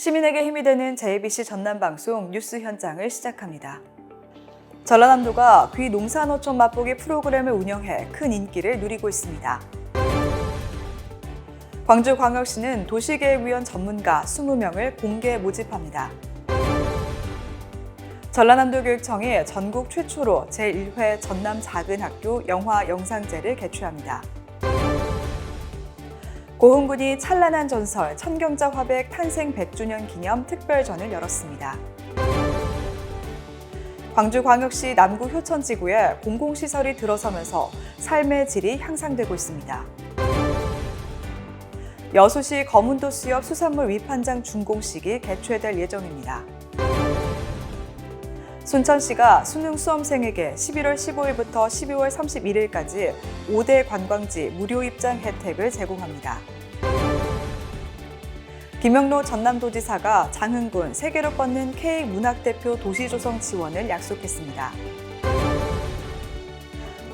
시민에게 힘이 되는 JBC 전남방송 뉴스 현장을 시작합니다. 전라남도가 귀농산어촌 맛보기 프로그램을 운영해 큰 인기를 누리고 있습니다. 광주광역시는 도시계획위원 전문가 20명을 공개 모집합니다. 전라남도교육청이 전국 최초로 제1회 전남 작은학교 영화 영상제를 개최합니다. 고흥군이 찬란한 전설 천경자 화백 탄생 100주년 기념 특별전을 열었습니다. 광주광역시 남구 효천지구에 공공시설이 들어서면서 삶의 질이 향상되고 있습니다. 여수시 거문도 수협 수산물 위판장 준공식이 개최될 예정입니다. 순천시가 수능 수험생에게 11월 15일부터 12월 31일까지 5대 관광지 무료 입장 혜택을 제공합니다. 김영로 전남도지사가 장흥군 세계로 뻗는 K문학대표 도시조성 지원을 약속했습니다.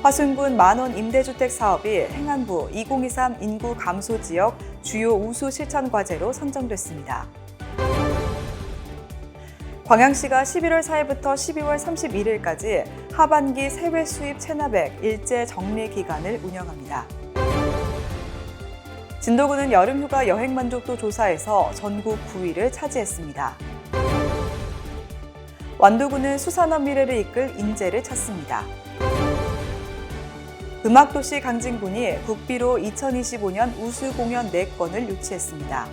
화순군 만원 임대주택 사업이 행안부 2023 인구 감소 지역 주요 우수 실천 과제로 선정됐습니다. 광양시가 11월 4일부터 12월 31일까지 하반기 세외 수입 체납액 일제 정리 기간을 운영합니다. 진도구는 여름휴가 여행 만족도 조사에서 전국 9위를 차지했습니다. 완도구는 수산업 미래를 이끌 인재를 찾습니다. 음악도시 강진군이 국비로 2025년 우수공연 4건을 유치했습니다.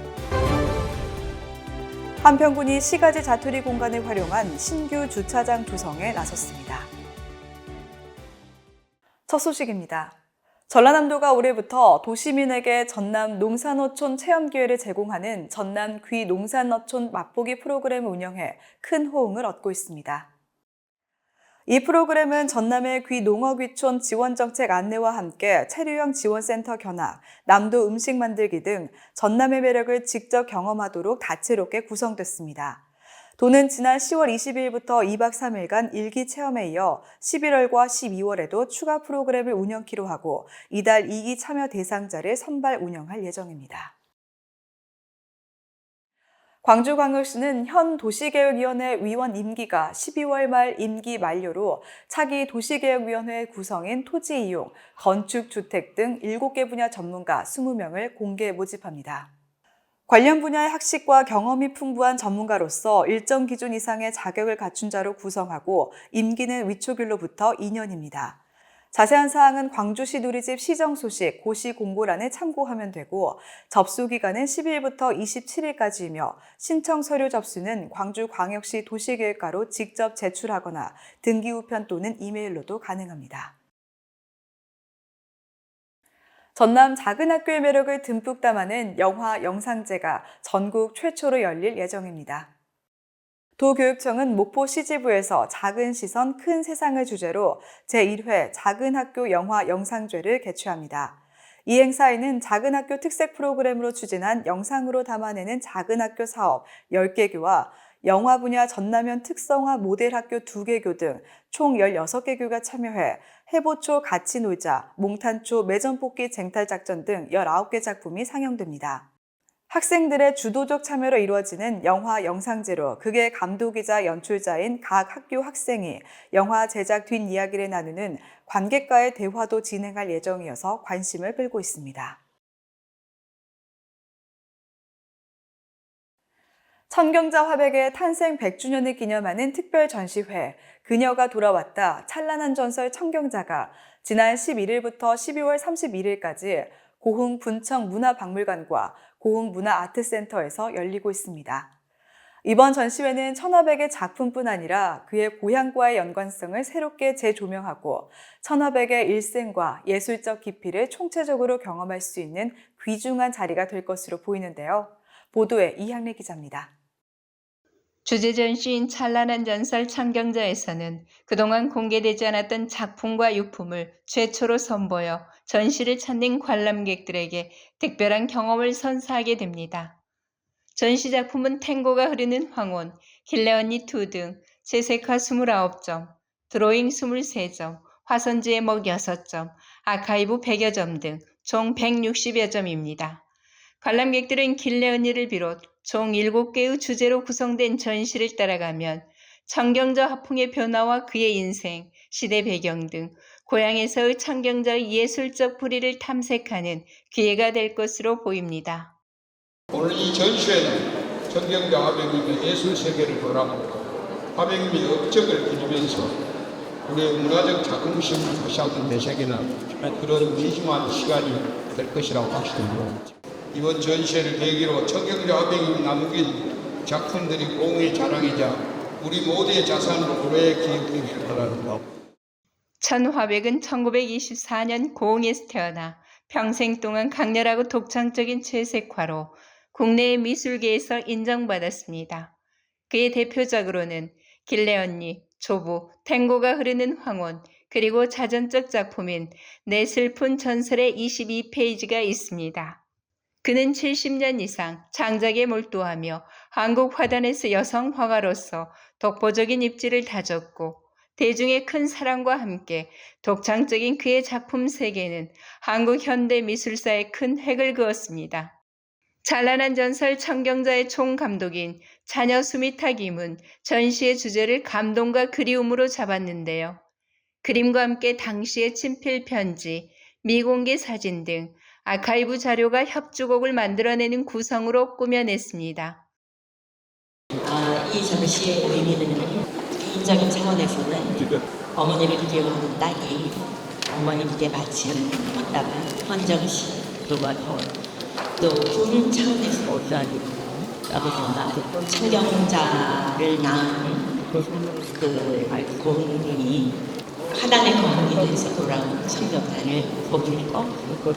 한평군이 시가지 자투리 공간을 활용한 신규 주차장 조성에 나섰습니다. 첫 소식입니다. 전라남도가 올해부터 도시민에게 전남 농산어촌 체험 기회를 제공하는 전남 귀농산어촌 맛보기 프로그램을 운영해 큰 호응을 얻고 있습니다. 이 프로그램은 전남의 귀농어귀촌 지원정책 안내와 함께 체류형 지원센터 견학, 남도 음식 만들기 등 전남의 매력을 직접 경험하도록 다채롭게 구성됐습니다. 도는 지난 10월 22일부터 2박 3일간 일기 체험에 이어 11월과 12월에도 추가 프로그램을 운영키로 하고 이달 2기 참여 대상자를 선발 운영할 예정입니다. 광주광역시는 현 도시계획위원회 위원 임기가 12월 말 임기 만료로 차기 도시계획위원회 구성인 토지이용, 건축, 주택 등 7개 분야 전문가 20명을 공개 모집합니다. 관련 분야의 학식과 경험이 풍부한 전문가로서 일정 기준 이상의 자격을 갖춘 자로 구성하고 임기는 위촉일로부터 2년입니다. 자세한 사항은 광주시 누리집 시정 소식 고시 공고란에 참고하면 되고 접수 기간은 10일부터 27일까지이며 신청 서류 접수는 광주광역시 도시계획과로 직접 제출하거나 등기 우편 또는 이메일로도 가능합니다. 전남 작은 학교의 매력을 듬뿍 담아낸 영화 영상제가 전국 최초로 열릴 예정입니다. 도교육청은 목포 시지부에서 작은 시선 큰 세상을 주제로 제1회 작은 학교 영화 영상제를 개최합니다. 이 행사에는 작은 학교 특색 프로그램으로 추진한 영상으로 담아내는 작은 학교 사업 10개 교와 영화 분야 전남현 특성화 모델 학교 2개 교 등 총 16개 교가 참여해 해보초 같이 놀자, 몽탄초 매점 뽑기 쟁탈 작전 등 19개 작품이 상영됩니다. 학생들의 주도적 참여로 이루어지는 영화 영상제로 극의 감독이자 연출자인 각 학교 학생이 영화 제작 뒷이야기를 나누는 관객과의 대화도 진행할 예정이어서 관심을 끌고 있습니다. 천경자 화백의 탄생 100주년을 기념하는 특별 전시회 그녀가 돌아왔다 찬란한 전설 천경자가 지난 11일부터 12월 31일까지 고흥 분청 문화박물관과 고흥 문화아트센터에서 열리고 있습니다. 이번 전시회는 천화백의 작품뿐 아니라 그의 고향과의 연관성을 새롭게 재조명하고 천화백의 일생과 예술적 깊이를 총체적으로 경험할 수 있는 귀중한 자리가 될 것으로 보이는데요. 보도에 이향래 기자입니다. 주제 전시인 찬란한 전설 천경자에서는 그동안 공개되지 않았던 작품과 유품을 최초로 선보여 전시를 찾는 관람객들에게 특별한 경험을 선사하게 됩니다. 전시 작품은 탱고가 흐르는 황혼, 길레언니 2 등 채색화 29점, 드로잉 23점, 화선지의 먹 6점, 아카이브 100여 점 등 총 160여 점입니다. 관람객들은 길래 언니를 비롯 총 7개의 주제로 구성된 전시를 따라가면 청경저 화풍의 변화와 그의 인생, 시대 배경 등 고향에서의 청경저의 예술적 뿌리를 탐색하는 기회가 될 것으로 보입니다. 오늘 이 전시회는 청경저 화백님의 예술 세계를 돌아보고 화백님의 업적을 그리면서 우리의 문화적 자긍심을 다시 한번 되새기는 그런 미심한 시간이 될 것이라고 확신합니다. 이번 전시회를 계기로 청경저 화백님이 남긴 작품들이 공의 자랑이자 우리 모두의 자산으로 오래 기억되길 바랍니다. 천화백은 1924년 고흥에서 태어나 평생 동안 강렬하고 독창적인 채색화로 국내의 미술계에서 인정받았습니다. 그의 대표작으로는 길래 언니, 조부, 탱고가 흐르는 황혼, 그리고 자전적 작품인 내 슬픈 전설의 22페이지가 있습니다. 그는 70년 이상 창작에 몰두하며 한국 화단에서 여성 화가로서 독보적인 입지를 다졌고 대중의 큰 사랑과 함께 독창적인 그의 작품 세계는 한국 현대 미술사에 큰 획을 그었습니다. 찬란한 전설 청경자의 총감독인 자녀 수미타 김은 전시의 주제를 감동과 그리움으로 잡았는데요. 그림과 함께 당시의 친필 편지, 미공개 사진 등 아카이브 자료가 협주곡을 만들어내는 구성으로 꾸며냈습니다. 이 전시의 의미는 개인적인 차원에서는 어머니를 기억하는 딸이 어머니께 바친 꽃다발, 헌정시, 그리고 또 국민 차원에서 나도 청경자를 낳은 그 고흥이 화단의 거문이 돼서 돌아온 청경자를 보기고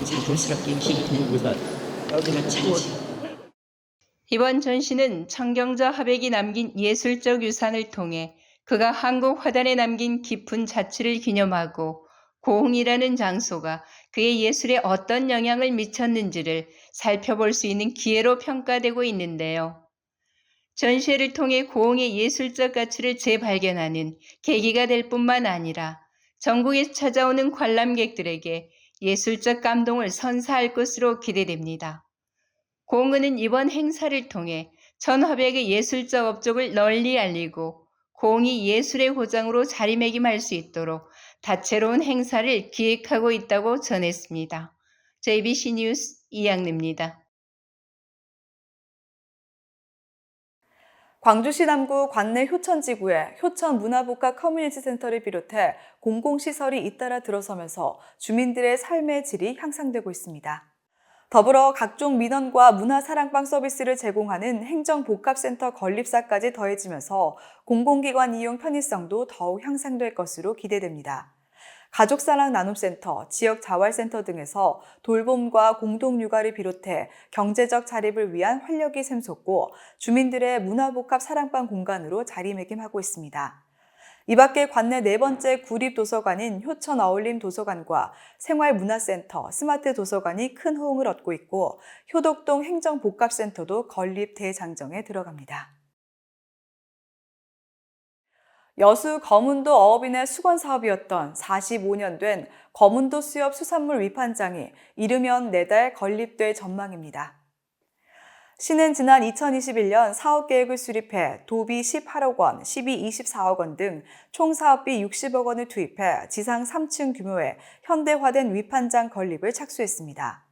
자연스럽게 기입는 그런 찬지. 이번 전시는 청경저 화백이 남긴 예술적 유산을 통해 그가 한국 화단에 남긴 깊은 자취를 기념하고 고흥이라는 장소가 그의 예술에 어떤 영향을 미쳤는지를 살펴볼 수 있는 기회로 평가되고 있는데요. 전시회를 통해 고흥의 예술적 가치를 재발견하는 계기가 될 뿐만 아니라 전국에 찾아오는 관람객들에게 예술적 감동을 선사할 것으로 기대됩니다. 고흥은 이번 행사를 통해 천화백의 예술적 업적을 널리 알리고 고흥이 예술의 호장으로 자리매김할 수 있도록 다채로운 행사를 기획하고 있다고 전했습니다. JBC 뉴스 이양래입니다. 광주시 남구 관내 효천지구에 효천문화복합 커뮤니티센터를 비롯해 공공시설이 잇따라 들어서면서 주민들의 삶의 질이 향상되고 있습니다. 더불어 각종 민원과 문화사랑방 서비스를 제공하는 행정복합센터 건립사까지 더해지면서 공공기관 이용 편의성도 더욱 향상될 것으로 기대됩니다. 가족사랑 나눔센터, 지역자활센터 등에서 돌봄과 공동육아를 비롯해 경제적 자립을 위한 활력이 샘솟고 주민들의 문화복합 사랑방 공간으로 자리매김하고 있습니다. 이 밖에 관내 네 번째 구립도서관인 효천어울림도서관과 생활문화센터, 스마트도서관이 큰 호응을 얻고 있고 효덕동 행정복합센터도 건립 대장정에 들어갑니다. 여수 거문도 어업인의 수건사업이었던 45년 된 거문도 수협 수산물 위판장이 이르면 내달 건립될 전망입니다. 시는 지난 2021년 사업계획을 수립해 도비 18억 원, 시비 24억 원 등 총 사업비 60억 원을 투입해 지상 3층 규모의 현대화된 위판장 건립을 착수했습니다.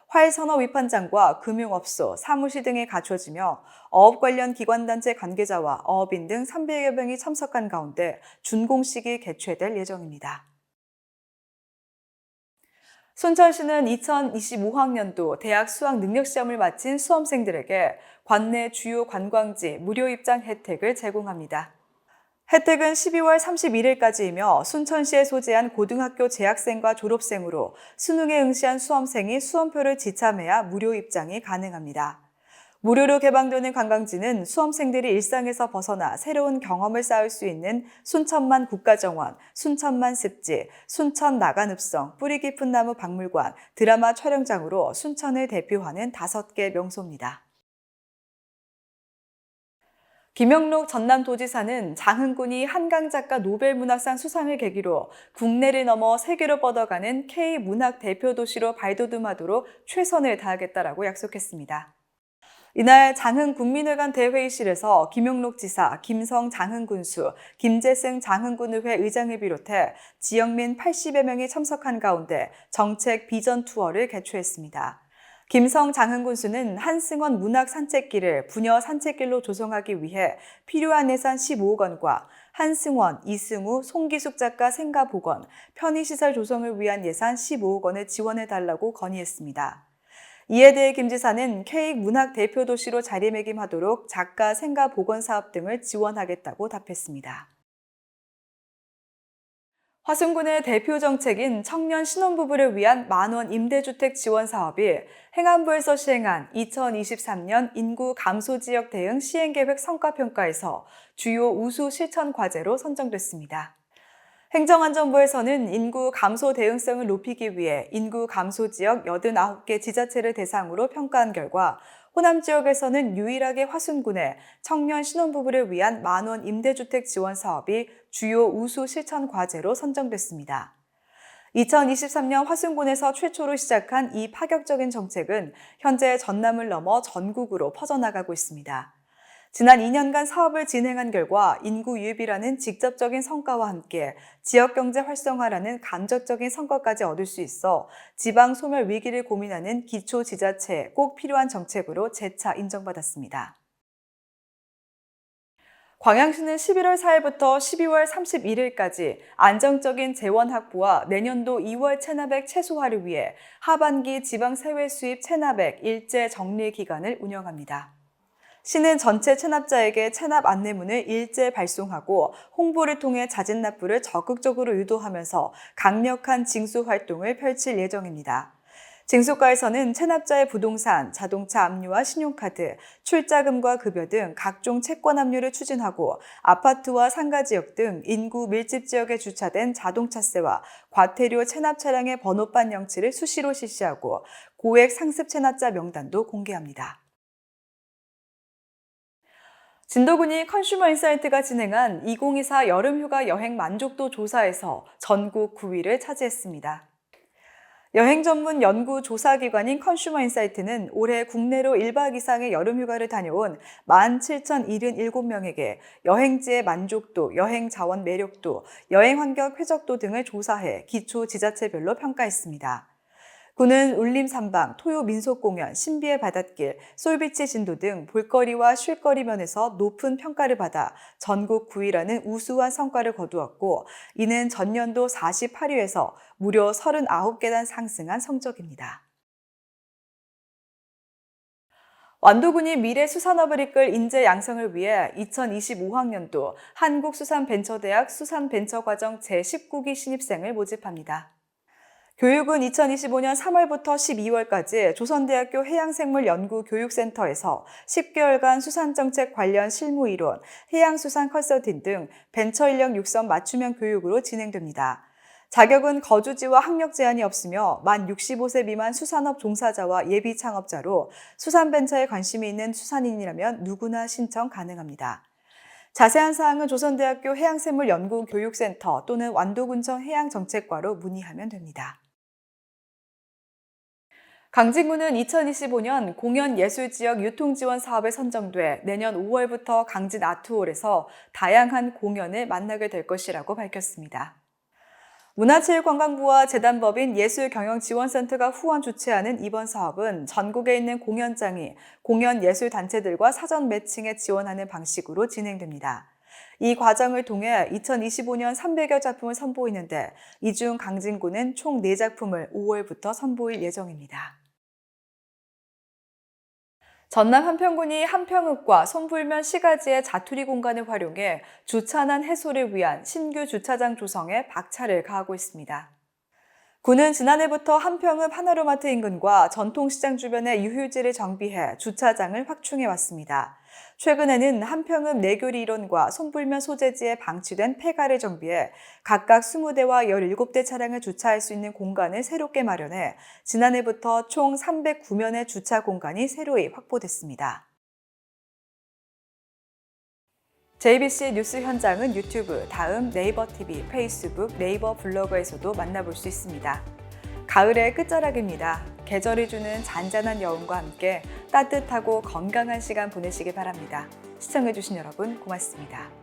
활선어 위판장과 금융업소, 사무실 등이 갖춰지며 어업 관련 기관단체 관계자와 어업인 등 300여 명이 참석한 가운데 준공식이 개최될 예정입니다. 순천시는 2025학년도 대학 수학 능력시험을 마친 수험생들에게 관내 주요 관광지 무료 입장 혜택을 제공합니다. 혜택은 12월 31일까지이며 순천시에 소재한 고등학교 재학생과 졸업생으로 수능에 응시한 수험생이 수험표를 지참해야 무료 입장이 가능합니다. 무료로 개방되는 관광지는 수험생들이 일상에서 벗어나 새로운 경험을 쌓을 수 있는 순천만 국가정원, 순천만 습지, 순천 나간읍성, 뿌리 깊은 나무 박물관, 드라마 촬영장으로 순천을 대표하는 5개 명소입니다. 김영록 전남도지사는 장흥군이 한강작가 노벨문학상 수상을 계기로 국내를 넘어 세계로 뻗어가는 K문학 대표도시로 발돋움하도록 최선을 다하겠다라고 약속했습니다. 이날 장흥군민회관 대회의실에서 김영록 지사, 김성 장흥군수, 김재승 장흥군의회 의장을 비롯해 지역민 80여 명이 참석한 가운데 정책 비전 투어를 개최했습니다. 김성 장흥군수는 한승원 문학 산책길을 부녀 산책길로 조성하기 위해 필요한 예산 15억 원과 한승원, 이승우, 송기숙 작가 생가복원, 편의시설 조성을 위한 예산 15억 원을 지원해달라고 건의했습니다. 이에 대해 김 지사는 K문학 대표도시로 자리매김하도록 작가 생가복원 사업 등을 지원하겠다고 답했습니다. 화순군의 대표 정책인 청년 신혼부부를 위한 만원 임대주택 지원 사업이 행안부에서 시행한 2023년 인구 감소 지역 대응 시행계획 성과평가에서 주요 우수 실천 과제로 선정됐습니다. 행정안전부에서는 인구 감소 대응성을 높이기 위해 인구 감소 지역 89개 지자체를 대상으로 평가한 결과 호남 지역에서는 유일하게 화순군의 청년 신혼부부를 위한 만원 임대주택 지원 사업이 주요 우수 실천 과제로 선정됐습니다. 2023년 화순군에서 최초로 시작한 이 파격적인 정책은 현재 전남을 넘어 전국으로 퍼져나가고 있습니다. 지난 2년간 사업을 진행한 결과 인구 유입이라는 직접적인 성과와 함께 지역경제 활성화라는 간접적인 성과까지 얻을 수 있어 지방 소멸 위기를 고민하는 기초지자체에 꼭 필요한 정책으로 재차 인정받았습니다. 광양시는 11월 4일부터 12월 31일까지 안정적인 재원 확보와 내년도 2월 체납액 최소화를 위해 하반기 지방세외 수입 체납액 일제 정리 기간을 운영합니다. 시는 전체 체납자에게 체납 안내문을 일제 발송하고 홍보를 통해 자진 납부를 적극적으로 유도하면서 강력한 징수 활동을 펼칠 예정입니다. 징수과에서는 체납자의 부동산, 자동차 압류와 신용카드, 출자금과 급여 등 각종 채권 압류를 추진하고 아파트와 상가지역 등 인구 밀집 지역에 주차된 자동차세와 과태료 체납 차량의 번호판 영치를 수시로 실시하고 고액 상습 체납자 명단도 공개합니다. 진도군이 컨슈머인사이트가 진행한 2024 여름휴가 여행 만족도 조사에서 전국 9위를 차지했습니다. 여행 전문 연구 조사기관인 컨슈머인사이트는 올해 국내로 1박 이상의 여름휴가를 다녀온 17,077명에게 여행지의 만족도, 여행 자원 매력도, 여행 환경 쾌적도 등을 조사해 기초 지자체별로 평가했습니다. 군은 울림 삼방, 토요 민속공연, 신비의 바닷길, 솔비치 진도 등 볼거리와 쉴거리 면에서 높은 평가를 받아 전국 9위라는 우수한 성과를 거두었고 이는 전년도 48위에서 무려 39계단 상승한 성적입니다. 완도군이 미래 수산업을 이끌 인재 양성을 위해 2025학년도 한국수산벤처대학 수산벤처과정 제19기 신입생을 모집합니다. 교육은 2025년 3월부터 12월까지 조선대학교 해양생물연구교육센터에서 10개월간 수산정책 관련 실무이론, 해양수산 컨설팅 등 벤처인력 육성 맞춤형 교육으로 진행됩니다. 자격은 거주지와 학력 제한이 없으며 만 65세 미만 수산업 종사자와 예비 창업자로 수산벤처에 관심이 있는 수산인이라면 누구나 신청 가능합니다. 자세한 사항은 조선대학교 해양생물연구교육센터 또는 완도군청 해양정책과로 문의하면 됩니다. 강진구는 2025년 공연예술지역 유통지원 사업에 선정돼 내년 5월부터 강진 아트홀에서 다양한 공연을 만나게 될 것이라고 밝혔습니다. 문화체육관광부와 재단법인 예술경영지원센터가 후원 주최하는 이번 사업은 전국에 있는 공연장이 공연예술단체들과 사전 매칭에 지원하는 방식으로 진행됩니다. 이 과정을 통해 2025년 300여 작품을 선보이는데 이 중 강진구는 총 4작품을 5월부터 선보일 예정입니다. 전남 한평군이 한평읍과 손불면 시가지의 자투리 공간을 활용해 주차난 해소를 위한 신규 주차장 조성에 박차를 가하고 있습니다. 군은 지난해부터 한평읍 하나로마트 인근과 전통시장 주변에 유휴지를 정비해 주차장을 확충해왔습니다. 최근에는 한평읍 내교리 일원과 손불면 소재지에 방치된 폐가를 정비해 각각 20대와 17대 차량을 주차할 수 있는 공간을 새롭게 마련해 지난해부터 총 309면의 주차 공간이 새로이 확보됐습니다. JBC 뉴스 현장은 유튜브, 다음 네이버 TV, 페이스북, 네이버 블로그에서도 만나볼 수 있습니다. 가을의 끝자락입니다. 계절이 주는 잔잔한 여운과 함께 따뜻하고 건강한 시간 보내시기 바랍니다. 시청해주신 여러분 고맙습니다.